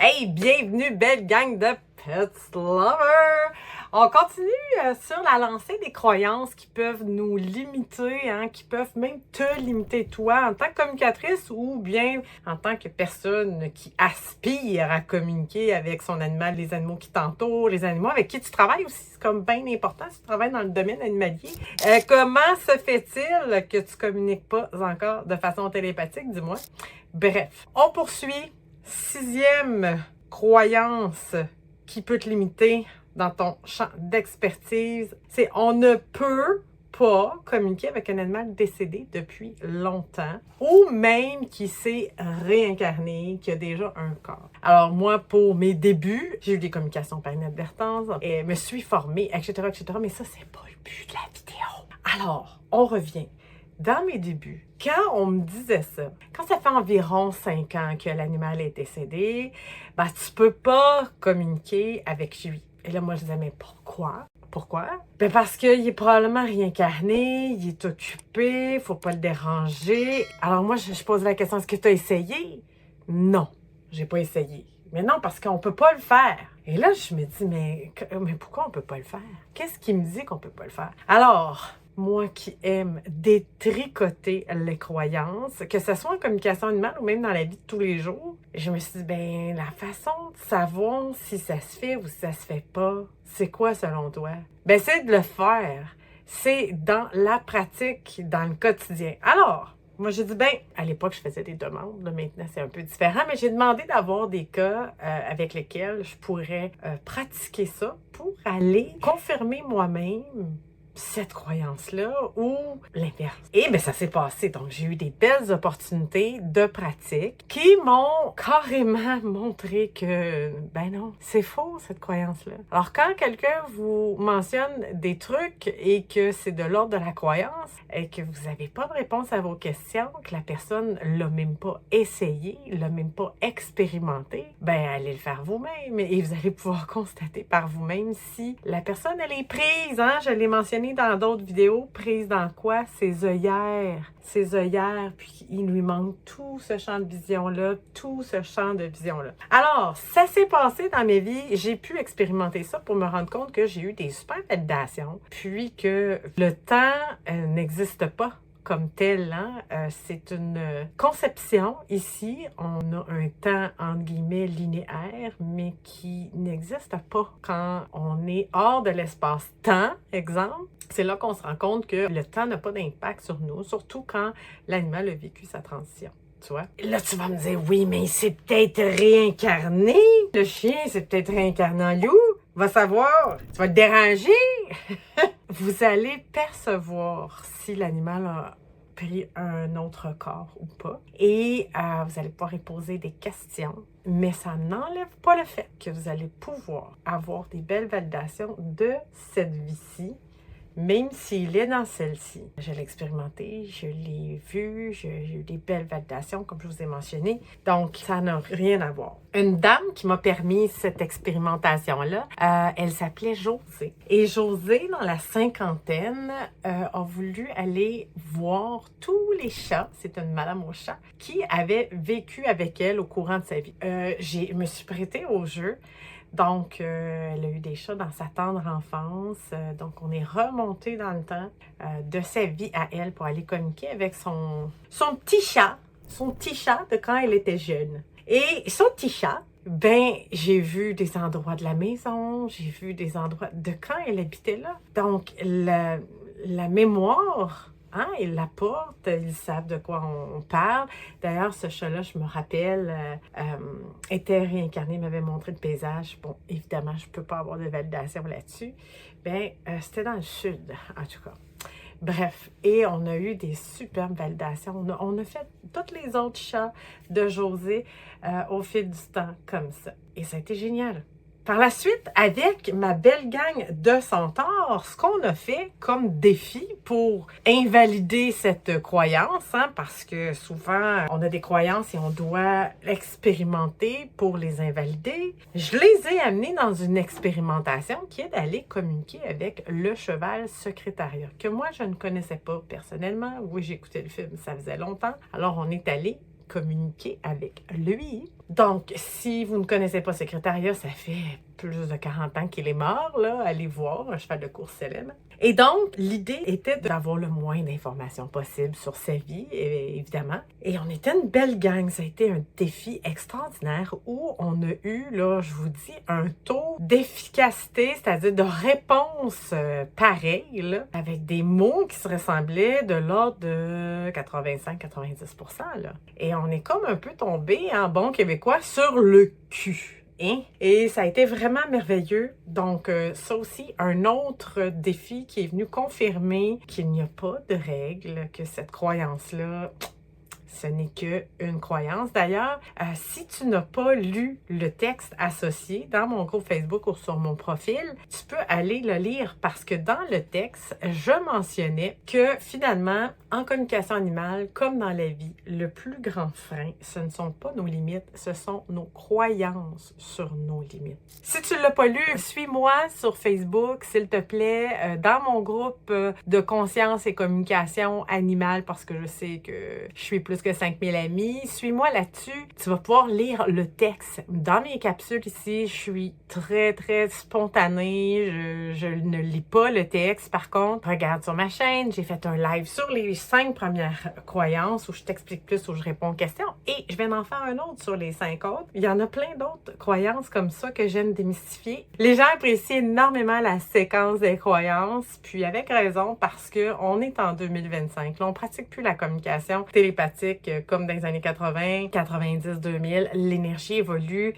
Hey, bienvenue, belle gang de Pet Lovers! On continue sur la lancée des croyances qui peuvent nous limiter, qui peuvent même te limiter toi en tant que communicatrice ou bien en tant que personne qui aspire à communiquer avec son animal, les animaux qui t'entourent, les animaux avec qui tu travailles aussi. C'est comme bien important si tu travailles dans le domaine animalier. Comment se fait-il que tu communiques pas encore de façon télépathique, dis-moi? Bref, on poursuit. 6e croyance qui peut te limiter dans ton champ d'expertise, c'est on ne peut pas communiquer avec un animal décédé depuis longtemps ou même qui s'est réincarné, qui a déjà un corps. Alors moi, pour mes débuts, j'ai eu des communications par inadvertance et me suis formée, etc., mais ça, c'est pas le but de la vidéo. Alors, on revient. Dans mes débuts, quand on me disait ça, quand ça fait environ 5 ans que l'animal est décédé, ben, tu peux pas communiquer avec lui. Et là, moi, je disais, mais pourquoi? Pourquoi? Ben parce qu'il est probablement réincarné, il est occupé, faut pas le déranger. Alors moi, je pose la question, est-ce que tu as essayé? Non, j'ai pas essayé. Mais non, parce qu'on peut pas le faire. Et là, je me dis, mais pourquoi on peut pas le faire? Qu'est-ce qui me dit qu'on peut pas le faire? Alors, moi qui aime détricoter les croyances, que ce soit en communication animale ou même dans la vie de tous les jours, je me suis dit, ben la façon de savoir si ça se fait ou si ça se fait pas, c'est quoi selon toi? Ben c'est de le faire. C'est dans la pratique, dans le quotidien. Alors, moi, j'ai dit, ben, à l'époque, je faisais des demandes. Là, maintenant, c'est un peu différent, mais j'ai demandé d'avoir des cas avec lesquels je pourrais pratiquer ça pour aller confirmer moi-même cette croyance-là ou l'inverse. Et bien, ça s'est passé. Donc, j'ai eu des belles opportunités de pratique qui m'ont carrément montré que, ben non, c'est faux, cette croyance-là. Alors, quand quelqu'un vous mentionne des trucs et que c'est de l'ordre de la croyance et que vous n'avez pas de réponse à vos questions, que la personne l'a même pas essayé, l'a même pas expérimenté, ben, allez le faire vous-même et vous allez pouvoir constater par vous-même si la personne, elle est prise, je l'ai mentionné dans d'autres vidéos, prise dans quoi? Ses œillères, puis il lui manque tout ce champ de vision-là, Alors, ça s'est passé dans mes vies, j'ai pu expérimenter ça pour me rendre compte que j'ai eu des super validations, puis que le temps n'existe pas comme tel, c'est une conception. Ici, on a un temps, entre guillemets, linéaire, mais qui n'existe pas quand on est hors de l'espace-temps, exemple. C'est là qu'on se rend compte que le temps n'a pas d'impact sur nous, surtout quand l'animal a vécu sa transition. Tu vois? Là, tu vas me dire, oui, mais c'est peut-être réincarné. Le chien, c'est peut-être réincarné en loup. Va savoir, tu vas te déranger. Vous allez percevoir si l'animal a pris un autre corps ou pas. Et vous allez pouvoir y poser des questions. Mais ça n'enlève pas le fait que vous allez pouvoir avoir des belles validations de cette vie-ci, même s'il est dans celle-ci. Je l'ai expérimenté, je l'ai vu, j'ai eu des belles validations, comme je vous ai mentionné. Donc, ça n'a rien à voir. Une dame qui m'a permis cette expérimentation-là, elle s'appelait Josée. Et Josée, dans la cinquantaine, a voulu aller voir tous les chats, c'est une madame au chat, qui avait vécu avec elle au courant de sa vie. Je me suis prêtée au jeu. Donc, elle a eu des chats dans sa tendre enfance. Donc, on est remonté dans le temps de sa vie à elle pour aller communiquer avec son petit chat de quand elle était jeune. Et son petit chat, ben, j'ai vu des endroits de la maison, j'ai vu des endroits de quand elle habitait là. Donc, la mémoire... ils l'apportent, ils savent de quoi on parle. D'ailleurs, ce chat-là, je me rappelle, était réincarné, m'avait montré le paysage. Bon, évidemment, je ne peux pas avoir de validation là-dessus. Bien, c'était dans le sud, en tout cas. Bref, et on a eu des superbes validations. On a fait tous les autres chats de Josée au fil du temps, comme ça. Et ça a été génial. Par la suite, avec ma belle gang de centaures, ce qu'on a fait comme défi pour invalider cette croyance, parce que souvent, on a des croyances et on doit l'expérimenter pour les invalider, je les ai amenés dans une expérimentation qui est d'aller communiquer avec le cheval secrétariat, que moi, je ne connaissais pas personnellement. Oui, j'ai écouté le film, ça faisait longtemps. Alors, on est allé communiquer avec lui Donc, si vous ne connaissez pas Secrétariat, ça fait plus de 40 ans qu'il est mort, là. Allez voir, un cheval de course célèbre. Et donc, l'idée était d'avoir le moins d'informations possible sur sa vie, évidemment. Et on était une belle gang. Ça a été un défi extraordinaire où on a eu, là, je vous dis, un taux d'efficacité, c'est-à-dire de réponse pareil, là, avec des mots qui se ressemblaient de l'ordre de 85-90%, là. Et on est comme un peu tombé, en bon québécois, sur le cul. Et ça a été vraiment merveilleux. Donc, ça aussi, un autre défi qui est venu confirmer qu'il n'y a pas de règle, que cette croyance-là, ce n'est qu'une croyance. D'ailleurs, si tu n'as pas lu le texte associé dans mon groupe Facebook ou sur mon profil, tu peux aller le lire parce que dans le texte, je mentionnais que finalement, en communication animale, comme dans la vie, le plus grand frein, ce ne sont pas nos limites, ce sont nos croyances sur nos limites. Si tu ne l'as pas lu, suis-moi sur Facebook, s'il te plaît, dans mon groupe de conscience et communication animale parce que je sais que je suis plus que 5000 amis. Suis-moi là-dessus. Tu vas pouvoir lire le texte. Dans mes capsules ici, je suis très, très spontanée. Je ne lis pas le texte. Par contre, regarde sur ma chaîne. J'ai fait un live sur les 5 premières croyances où je t'explique plus, où je réponds aux questions. Et je vais en faire un autre sur les 5 autres. Il y en a plein d'autres croyances comme ça que j'aime démystifier. Les gens apprécient énormément la séquence des croyances. Puis avec raison parce qu'on est en 2025. Là, on pratique plus la communication télépathique comme dans les années 80, 90, 2000. L'énergie évolue.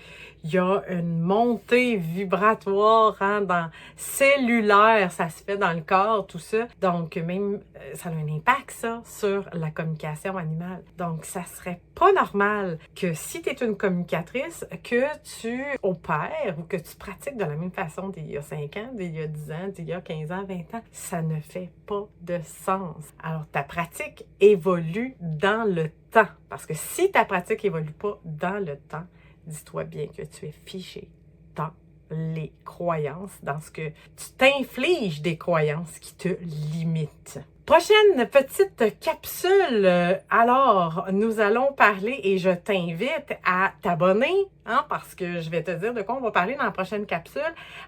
Il y a une montée vibratoire dans cellulaire. Ça se fait dans le corps, tout ça. Donc, même, ça a un impact, ça, sur la communication animale. Donc, ça serait pas normal que si tu es une communicatrice, que tu opères ou que tu pratiques de la même façon d'il y a 5 ans, d'il y a 10 ans, d'il y a 15 ans, 20 ans. Ça ne fait pas de sens. Alors, ta pratique évolue dans le temps. Parce que si ta pratique évolue pas dans le temps, dis-toi bien que tu es fiché dans les croyances, dans ce que tu t'infliges des croyances qui te limitent. Prochaine petite capsule. Alors, nous allons parler et je t'invite à t'abonner, parce que je vais te dire de quoi on va parler dans la prochaine capsule.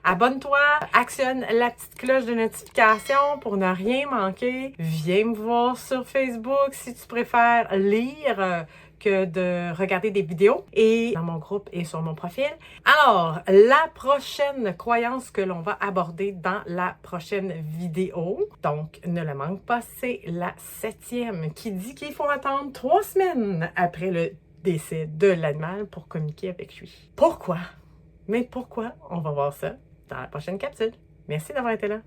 Abonne-toi, actionne la petite cloche de notification pour ne rien manquer. Viens me voir sur Facebook si tu préfères lire que de regarder des vidéos et dans mon groupe et sur mon profil. Alors, la prochaine croyance que l'on va aborder dans la prochaine vidéo, donc ne le manque pas, c'est la 7e qui dit qu'il faut attendre 3 semaines après le décès de l'animal pour communiquer avec lui. Pourquoi? Mais pourquoi? On va voir ça dans la prochaine capsule. Merci d'avoir été là.